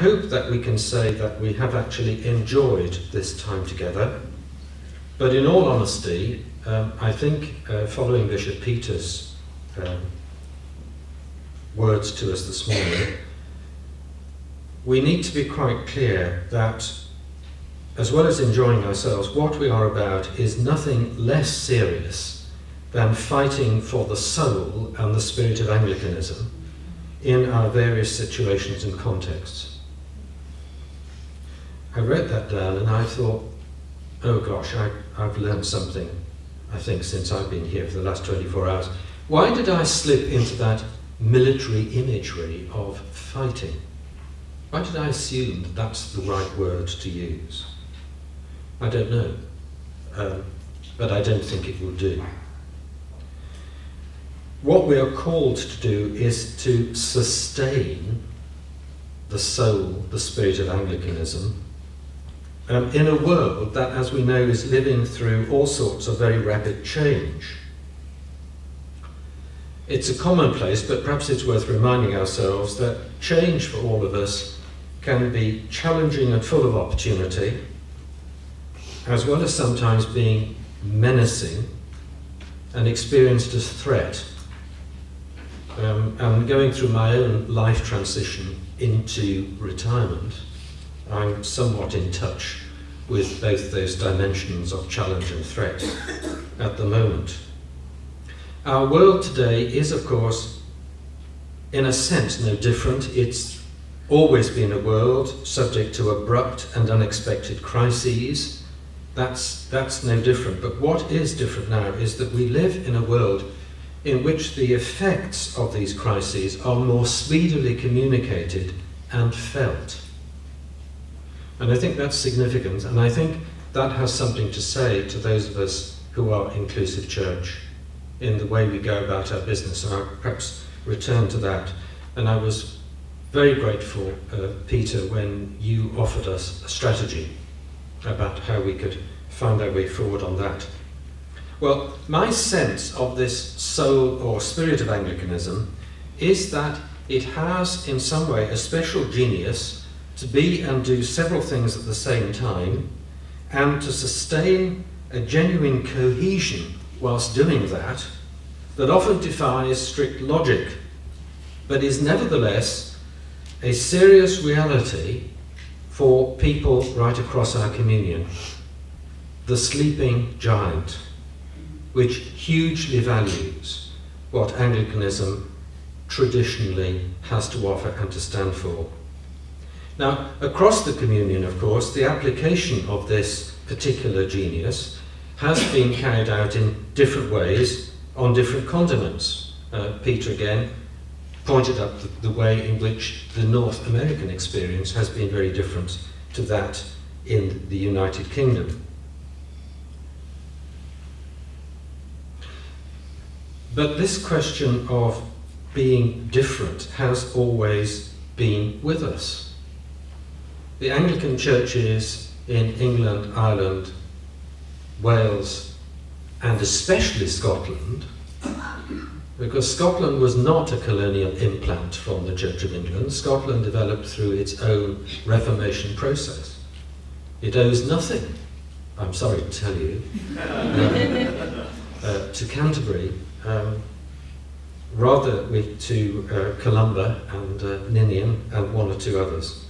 hope that we can say that we have actually enjoyed this time together. But in all honesty, I think following Bishop Peter's words to us this morning, we need to be quite clear that as well as enjoying ourselves, what we are about is nothing less serious than fighting for the soul and the spirit of Anglicanism in our various situations and contexts. I wrote that down and I thought, oh gosh, I've learned something, I think, since I've been here for the last 24 hours. Why did I slip into that military imagery of fighting? Why did I assume that that's the right word to use? I don't know, but I don't think it will do. What we are called to do is to sustain the soul, the spirit of Anglicanism, in a world that, as we know, is living through all sorts of very rapid change. It's a commonplace, but perhaps it's worth reminding ourselves that change for all of us can be challenging and full of opportunity, as well as sometimes being menacing and experienced as threat. And going through my own life transition into retirement, I'm somewhat in touch with both those dimensions of challenge and threat at the moment. Our world today is, of course, in a sense no different. It's always been a world subject to abrupt and unexpected crises. That's no different. But what is different now is that we live in a world in which the effects of these crises are more speedily communicated and felt. And I think that's significant, and I think that has something to say to those of us who are inclusive church in the way we go about our business, and I'll perhaps return to that. And I was very grateful, Peter, when you offered us a strategy about how we could find our way forward on that. Well, my sense of this soul or spirit of Anglicanism is that it has in some way a special genius to be and do several things at the same time, and to sustain a genuine cohesion whilst doing that, that often defies strict logic, but is nevertheless a serious reality for people right across our communion. The sleeping giant, which hugely values what Anglicanism traditionally has to offer and to stand for. Now, across the communion, of course, the application of this particular genius has been carried out in different ways on different continents. Peter again pointed up the way in which the North American experience has been very different to that in the United Kingdom. But this question of being different has always been with us. The Anglican churches in England, Ireland, Wales, and especially Scotland, because Scotland was not a colonial implant from the Church of England. Scotland developed through its own Reformation process. It owes nothing, I'm sorry to tell you, to Canterbury, rather to Columba and Ninian and one or two others.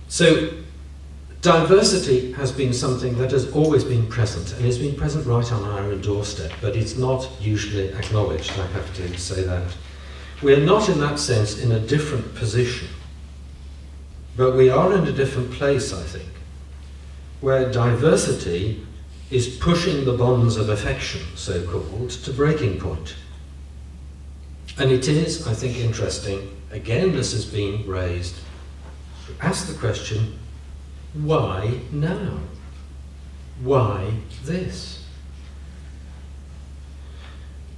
So diversity has been something that has always been present, and it's been present right on our own doorstep, but it's not usually acknowledged, I have to say that. We're not in that sense in a different position, but we are in a different place, I think, where diversity is pushing the bonds of affection, so-called, to breaking point. And it is, I think, interesting, again this has been raised, to ask the question, why now? Why this?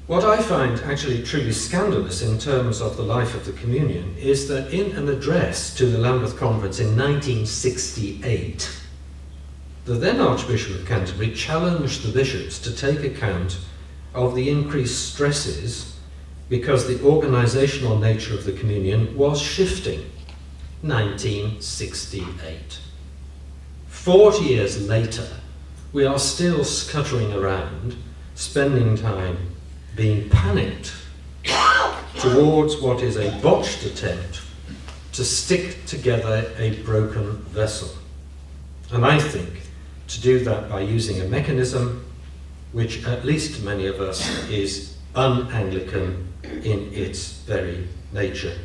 What I find actually truly scandalous in terms of the life of the communion is that in an address to the Lambeth Conference in 1968, the then Archbishop of Canterbury challenged the bishops to take account of the increased stresses because the organisational nature of the communion was shifting. 1968. 40 years later, we are still scuttering around, spending time being panicked towards what is a botched attempt to stick together a broken vessel. And I think to do that by using a mechanism which, at least to many of us, is un-Anglican in its very nature.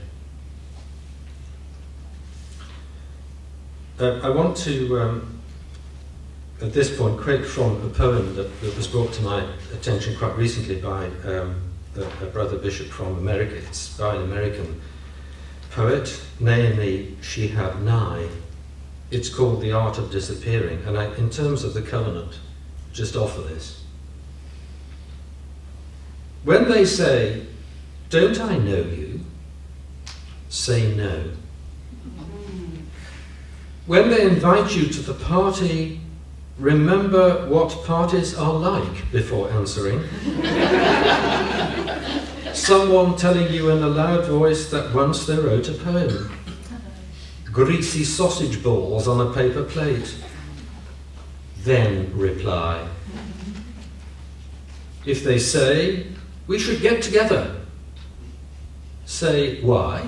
I want to, at this point, quote from a poem that was brought to my attention quite recently by a brother bishop from America. It's by an American poet, Naomi Shihab Nye. It's called The Art of Disappearing, and in terms of the covenant, just offer this. When they say, "Don't I know you?" say no. When they invite you to the party, remember what parties are like before answering. Someone telling you in a loud voice that once they wrote a poem. Greasy sausage balls on a paper plate. Then reply. If they say, "We should get together," say, "Why?"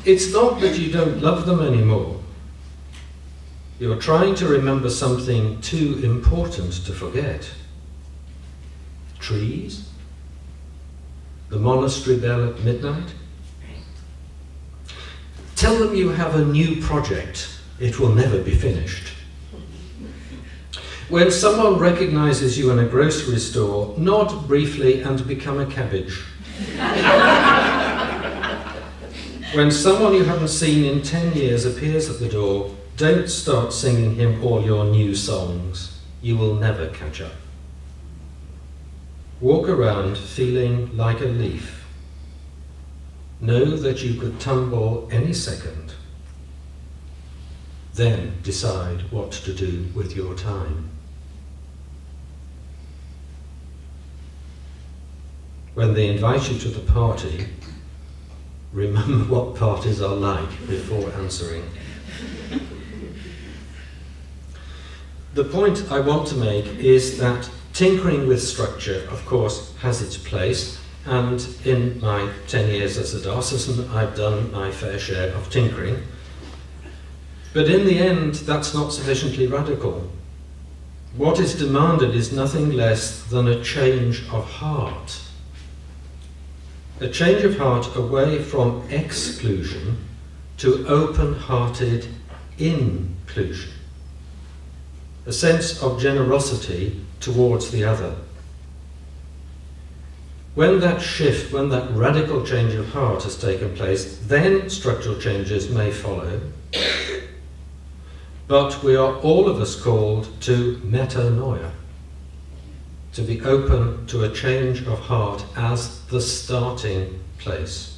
It's not that you don't love them anymore. You're trying to remember something too important to forget. Trees? The monastery bell at midnight? Tell them you have a new project. It will never be finished. When someone recognizes you in a grocery store, nod briefly and become a cabbage. When someone you haven't seen in 10 years appears at the door, don't start singing him all your new songs. You will never catch up. Walk around feeling like a leaf. Know that you could tumble any second. Then decide what to do with your time. When they invite you to the party, remember what parties are like before answering. The point I want to make is that tinkering with structure, of course, has its place, and in my 10 years as a diocesan, I've done my fair share of tinkering. But in the end, that's not sufficiently radical. What is demanded is nothing less than a change of heart. A change of heart away from exclusion to open-hearted inclusion. A sense of generosity towards the other. When that shift, when that radical change of heart has taken place, then structural changes may follow. But we are all of us called to metanoia, to be open to a change of heart as the starting place.